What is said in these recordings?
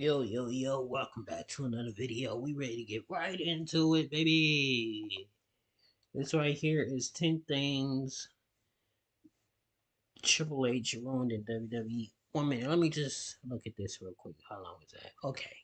Yo, welcome back to another video. We ready to get right into it, baby. This right here is 10 things Triple H ruined in WWE. 1 minute, let me just look at this real quick. How long is that? Okay,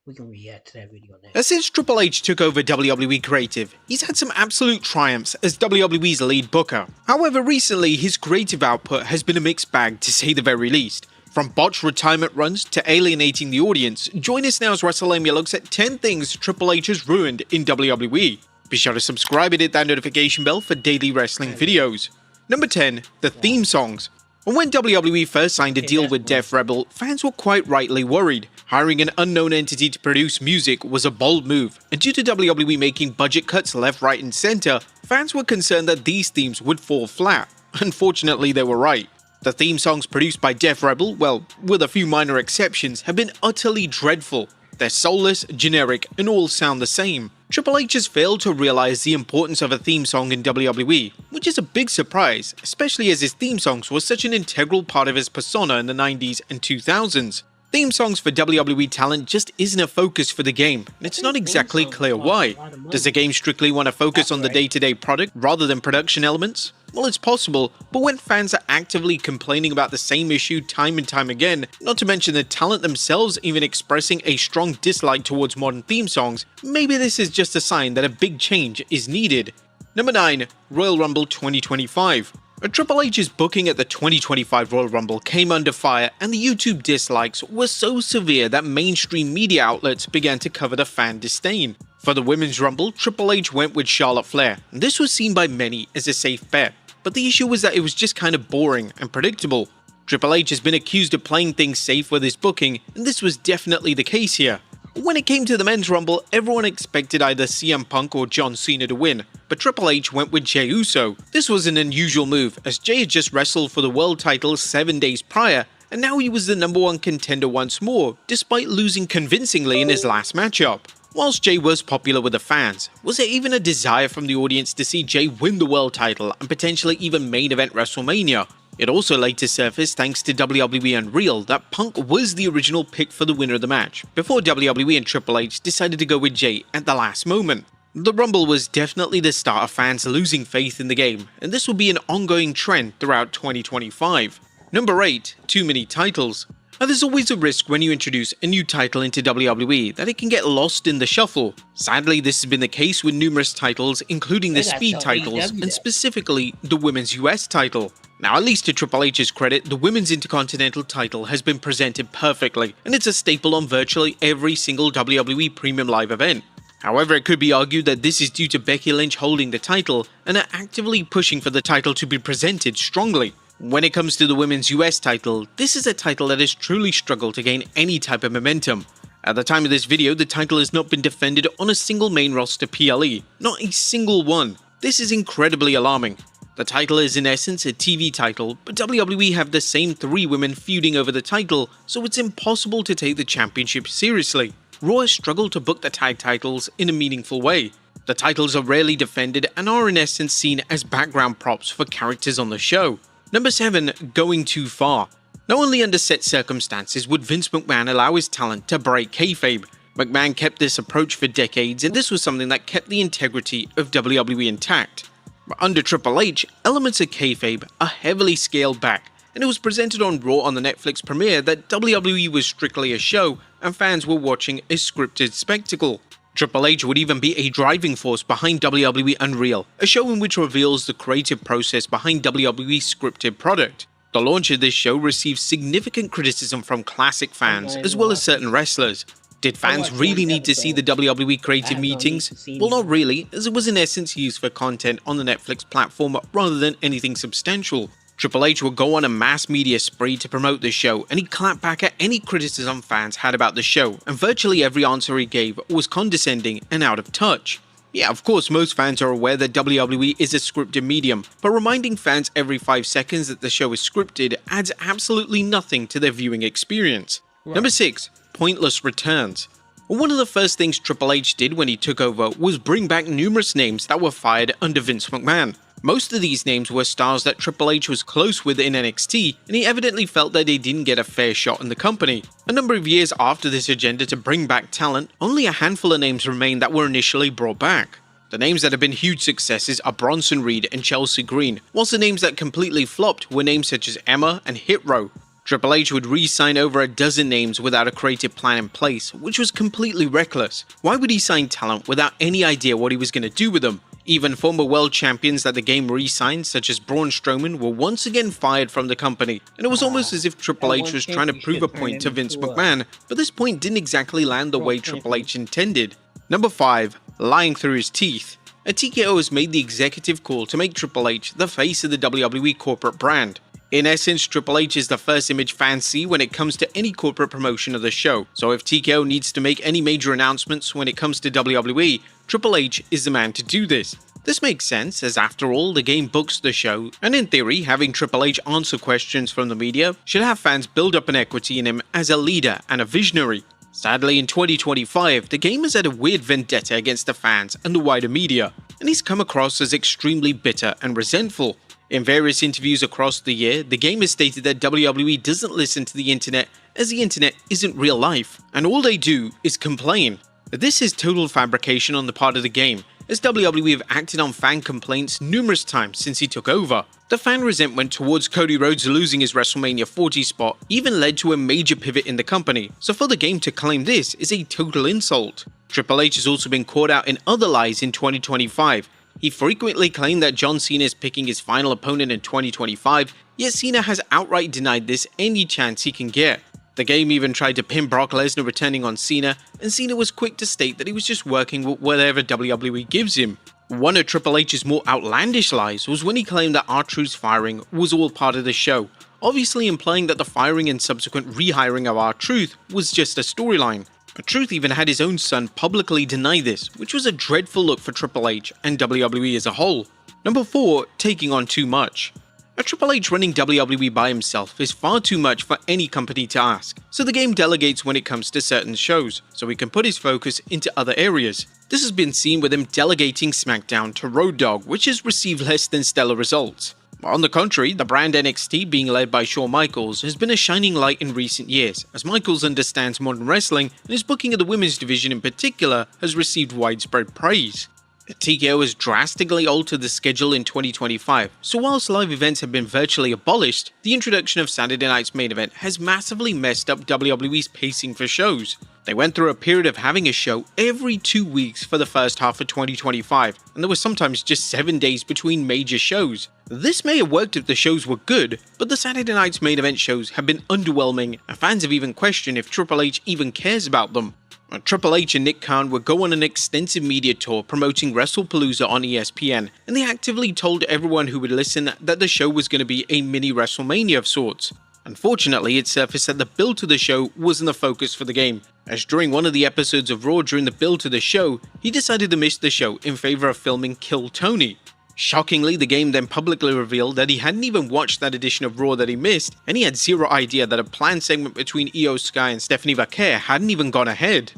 we can react to that video now. Since Triple H took over WWE Creative, he's had some absolute triumphs as WWE's lead booker. However, recently his creative output has been a mixed bag to say the very least. From botched retirement runs to alienating the audience, join us now as WrestleMania looks at 10 things Triple H has ruined in WWE. Be sure to subscribe and hit that notification bell for daily wrestling videos. Number 10. The theme songs. When WWE first signed a deal with Def Rebel, fans were quite rightly worried. Hiring an unknown entity to produce music was a bold move, and due to WWE making budget cuts left, right and center, fans were concerned that these themes would fall flat. Unfortunately, they were right. The theme songs produced by Def Rebel, well, with a few minor exceptions, have been utterly dreadful. They're soulless, generic, and all sound the same. Triple H has failed to realize the importance of a theme song in WWE, which is a big surprise, especially as his theme songs were such an integral part of his persona in the 90s and 2000s. Theme songs for WWE talent just isn't a focus for the game, and it's not exactly clear why. Does the game strictly want to focus on the day-to-day product rather than production elements? Well, it's possible, but when fans are actively complaining about the same issue time and time again, not to mention the talent themselves even expressing a strong dislike towards modern theme songs, maybe this is just a sign that a big change is needed. Number 9. Royal Rumble 2025. Triple H's booking at the 2025 Royal Rumble came under fire, and the YouTube dislikes were so severe that mainstream media outlets began to cover the fan disdain. For the Women's Rumble, Triple H went with Charlotte Flair, and this was seen by many as a safe bet. But the issue was that it was just kind of boring and predictable. Triple H has been accused of playing things safe with his booking, and this was definitely the case here. When it came to the Men's Rumble, everyone expected either CM Punk or John Cena to win, but Triple H went with Jey Uso. This was an unusual move, as Jey had just wrestled for the world title 7 days prior, and now he was the #1 contender once more, despite losing convincingly in his last matchup. Whilst Jey was popular with the fans, was there even a desire from the audience to see Jey win the world title and potentially even main event WrestleMania? It also later surfaced thanks to WWE Unreal that Punk was the original pick for the winner of the match, before WWE and Triple H decided to go with Jey at the last moment. The Rumble was definitely the start of fans losing faith in the game, and this will be an ongoing trend throughout 2025. Number 8. Too many titles. Now, there's always a risk when you introduce a new title into WWE that it can get lost in the shuffle. Sadly, this has been the case with numerous titles, including the Speed titles, and specifically the Women's US title. Now, at least to Triple H's credit, the Women's Intercontinental title has been presented perfectly, and it's a staple on virtually every single WWE Premium Live event. However, it could be argued that this is due to Becky Lynch holding the title and are actively pushing for the title to be presented strongly. When it comes to the Women's US title, this is a title that has truly struggled to gain any type of momentum. At the time of this video, the title has not been defended on a single main roster PLE, not a single one. This is incredibly alarming. The title is in essence a TV title, but WWE have the same 3 women feuding over the title, so it's impossible to take the championship seriously. Raw has struggled to book the tag titles in a meaningful way. The titles are rarely defended and are in essence seen as background props for characters on the show. Number 7. Going too far. Not only under set circumstances would Vince McMahon allow his talent to break kayfabe. McMahon kept this approach for decades, and this was something that kept the integrity of WWE intact. But under Triple H, elements of kayfabe are heavily scaled back, and it was presented on Raw on the Netflix premiere that WWE was strictly a show and fans were watching a scripted spectacle. Triple H would even be a driving force behind WWE Unreal, a show in which reveals the creative process behind WWE's scripted product. The launch of this show received significant criticism from classic fans as well as certain wrestlers. Did fans really need to see the WWE creative meetings? Well, not really, as it was in essence used for content on the Netflix platform rather than anything substantial. Triple H would go on a mass media spree to promote the show, and he clapped back at any criticism fans had about the show, and virtually every answer he gave was condescending and out of touch. Yeah, of course, most fans are aware that WWE is a scripted medium, but reminding fans every 5 seconds that the show is scripted adds absolutely nothing to their viewing experience. Right. Number 6. Pointless returns. One of the first things Triple H did when he took over was bring back numerous names that were fired under Vince McMahon. Most of these names were stars that Triple H was close with in NXT, and he evidently felt that they didn't get a fair shot in the company. A number of years after this agenda to bring back talent, only a handful of names remain that were initially brought back. The names that have been huge successes are Bronson Reed and Chelsea Green, whilst the names that completely flopped were names such as Emma and Hit Row. Triple H would re-sign over a dozen names without a creative plan in place, which was completely reckless. Why would he sign talent without any idea what he was going to do with them? Even former world champions that the game re-signed, such as Braun Strowman, were once again fired from the company, and it was almost as if Triple H was trying to prove a point to Vince McMahon, but this point didn't exactly land the way Triple H intended. Number 5. Lying through his teeth. A TKO has made the executive call to make Triple H the face of the WWE corporate brand. In essence, Triple H is the first image fans see when it comes to any corporate promotion of the show, so if TKO needs to make any major announcements when it comes to WWE, Triple H is the man to do this. This makes sense, as after all, the game books the show, and in theory, having Triple H answer questions from the media should have fans build up an equity in him as a leader and a visionary. Sadly, in 2025, the game has had a weird vendetta against the fans and the wider media, and he's come across as extremely bitter and resentful. In various interviews across the year, the game has stated that WWE doesn't listen to the internet as the internet isn't real life, and all they do is complain. This is total fabrication on the part of the game, as WWE have acted on fan complaints numerous times since he took over. The fan resentment towards Cody Rhodes losing his WrestleMania 40 spot even led to a major pivot in the company, so for the game to claim this is a total insult. Triple H has also been caught out in other lies in 2025. He frequently claimed that John Cena is picking his final opponent in 2025, yet Cena has outright denied this any chance he can get. The game even tried to pin Brock Lesnar returning on Cena, and Cena was quick to state that he was just working with whatever WWE gives him. One of Triple H's more outlandish lies was when he claimed that R-Truth's firing was all part of the show, obviously implying that the firing and subsequent rehiring of R-Truth was just a storyline. Truth even had his own son publicly deny this, which was a dreadful look for Triple H and WWE as a whole. Number 4. Taking on too much. A Triple H running WWE by himself is far too much for any company to ask, so the game delegates when it comes to certain shows, so he can put his focus into other areas. This has been seen with him delegating SmackDown to Road Dogg, which has received less than stellar results. On the contrary, the brand NXT, being led by Shawn Michaels, has been a shining light in recent years, as Michaels understands modern wrestling and his booking of the women's division in particular has received widespread praise. TKO has drastically altered the schedule in 2025, so whilst live events have been virtually abolished, the introduction of Saturday Night's Main Event has massively messed up WWE's pacing for shows. They went through a period of having a show every 2 weeks for the first half of 2025, and there were sometimes just 7 days between major shows. This may have worked if the shows were good, but the Saturday Night's Main Event shows have been underwhelming, and fans have even questioned if Triple H even cares about them. Triple H and Nick Khan would go on an extensive media tour promoting WrestlePalooza on ESPN, and they actively told everyone who would listen that the show was going to be a mini WrestleMania of sorts. Unfortunately, it surfaced that the build to the show wasn't the focus for the game, as during one of the episodes of Raw during the build to the show, he decided to miss the show in favor of filming Kill Tony. Shockingly, the game then publicly revealed that he hadn't even watched that edition of Raw that he missed, and he had zero idea that a planned segment between Io Sky and Stephanie Vaquer hadn't even gone ahead.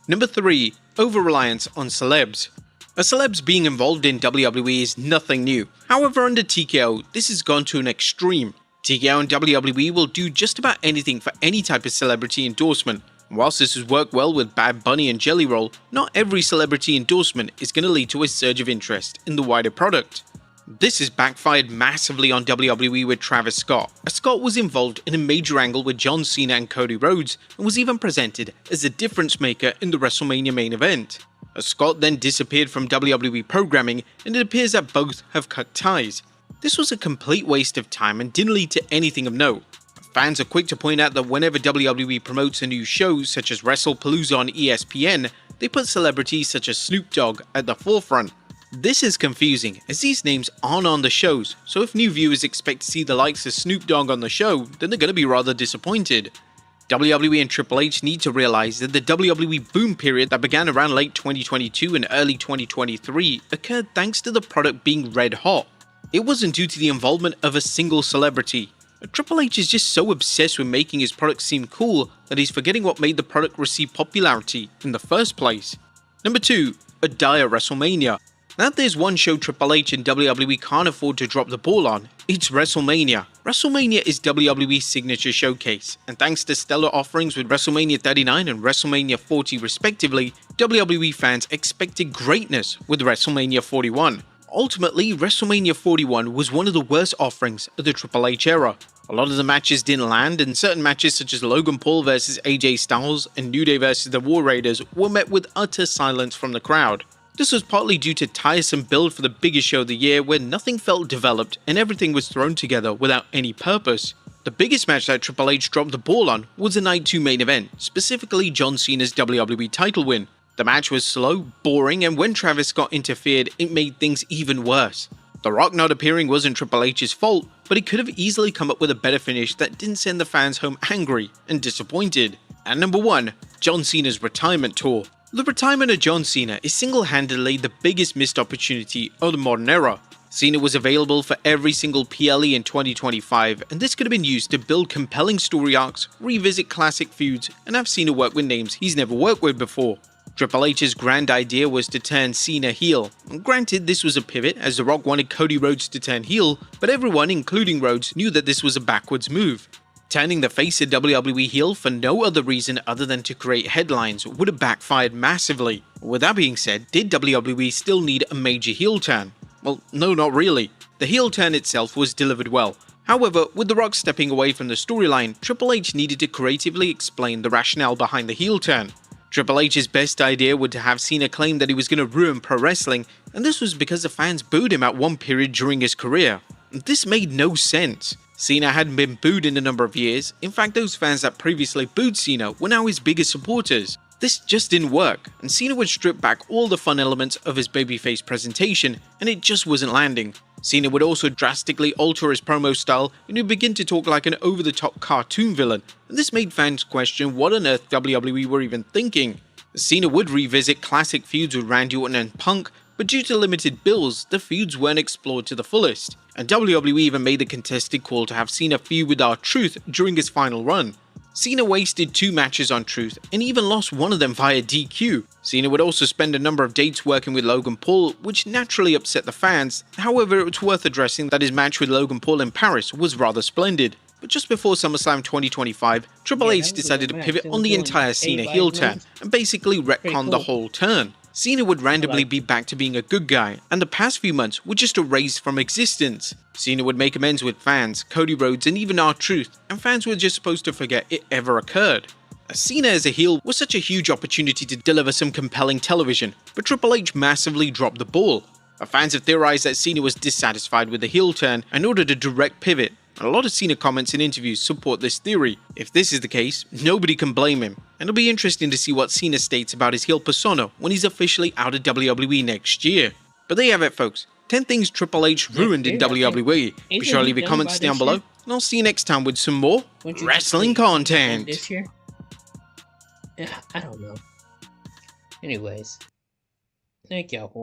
Number 3. Over-reliance on celebs. A celebs being involved in WWE is nothing new. However, under TKO, this has gone to an extreme. TKO and WWE will do just about anything for any type of celebrity endorsement. Whilst this has worked well with Bad Bunny and Jelly Roll, not every celebrity endorsement is going to lead to a surge of interest in the wider product. This has backfired massively on WWE with Travis Scott, as Scott was involved in a major angle with John Cena and Cody Rhodes, and was even presented as a difference maker in the WrestleMania main event. As Scott then disappeared from WWE programming, and it appears that both have cut ties. This was a complete waste of time and didn't lead to anything of note. Fans are quick to point out that whenever WWE promotes a new show such as WrestlePalooza on ESPN, they put celebrities such as Snoop Dogg at the forefront. This is confusing, as these names aren't on the shows, so if new viewers expect to see the likes of Snoop Dogg on the show, then they're going to be rather disappointed. WWE and Triple H need to realize that the WWE boom period that began around late 2022 and early 2023 occurred thanks to the product being red hot. It wasn't due to the involvement of a single celebrity. Triple H is just so obsessed with making his product seem cool that he's forgetting what made the product receive popularity in the first place. Number 2. A dire WrestleMania. Now if there's one show Triple H and WWE can't afford to drop the ball on, it's WrestleMania. WrestleMania is WWE's signature showcase, and thanks to stellar offerings with WrestleMania 39 and WrestleMania 40 respectively, WWE fans expected greatness with WrestleMania 41. Ultimately, WrestleMania 41 was one of the worst offerings of the Triple H era. A lot of the matches didn't land, and certain matches such as Logan Paul vs AJ Styles and New Day vs the War Raiders were met with utter silence from the crowd. This was partly due to tiresome build for the biggest show of the year where nothing felt developed and everything was thrown together without any purpose. The biggest match that Triple H dropped the ball on was the Night 2 main event, specifically John Cena's WWE title win. The match was slow, boring, and when Travis Scott interfered, it made things even worse. The Rock not appearing wasn't Triple H's fault, but he could have easily come up with a better finish that didn't send the fans home angry and disappointed. And number 1, John Cena's retirement tour. The retirement of John Cena is single-handedly the biggest missed opportunity of the modern era. Cena was available for every single PLE in 2025, and this could have been used to build compelling story arcs, revisit classic feuds, and have Cena work with names he's never worked with before. Triple H's grand idea was to turn Cena heel. Granted, this was a pivot as The Rock wanted Cody Rhodes to turn heel, but everyone, including Rhodes, knew that this was a backwards move. Turning the face of WWE heel for no other reason other than to create headlines would have backfired massively. With that being said, did WWE still need a major heel turn? Well, no, not really. The heel turn itself was delivered well. However, with The Rock stepping away from the storyline, Triple H needed to creatively explain the rationale behind the heel turn. Triple H's best idea was to have Cena claim that he was going to ruin pro wrestling, and this was because the fans booed him at one period during his career. This made no sense. Cena hadn't been booed in a number of years. In fact, those fans that previously booed Cena were now his biggest supporters. This just didn't work, and Cena would strip back all the fun elements of his babyface presentation, and it just wasn't landing. Cena would also drastically alter his promo style and he'd begin to talk like an over-the-top cartoon villain, and this made fans question what on earth WWE were even thinking. Cena would revisit classic feuds with Randy Orton and Punk, but due to limited bills, the feuds weren't explored to the fullest, and WWE even made the contested call to have Cena feud with R-Truth during his final run. Cena wasted 2 matches on Truth and even lost one of them via DQ. Cena would also spend a number of dates working with Logan Paul, which naturally upset the fans. However, it's worth addressing that his match with Logan Paul in Paris was rather splendid. But just before SummerSlam 2025, Triple H decided to pivot on the entire Cena heel turn and basically retcon the whole turn. Cena would randomly be back to being a good guy, and the past few months were just erased from existence. Cena would make amends with fans, Cody Rhodes, and even R-Truth, and fans were just supposed to forget it ever occurred. Cena as a heel was such a huge opportunity to deliver some compelling television, but Triple H massively dropped the ball. Fans have theorized that Cena was dissatisfied with the heel turn and ordered a direct pivot. A lot of Cena comments and interviews support this theory. If this is the case, nobody can blame him, and it'll be interesting to see what Cena states about his heel persona when he's officially out of WWE next year. But there you have it, folks. 10 things Triple H ruined in WWE. Be sure to leave your comments down below, and I'll see you next time with some more wrestling content. This year? Yeah, I don't know. Anyways, thank y'all for watching.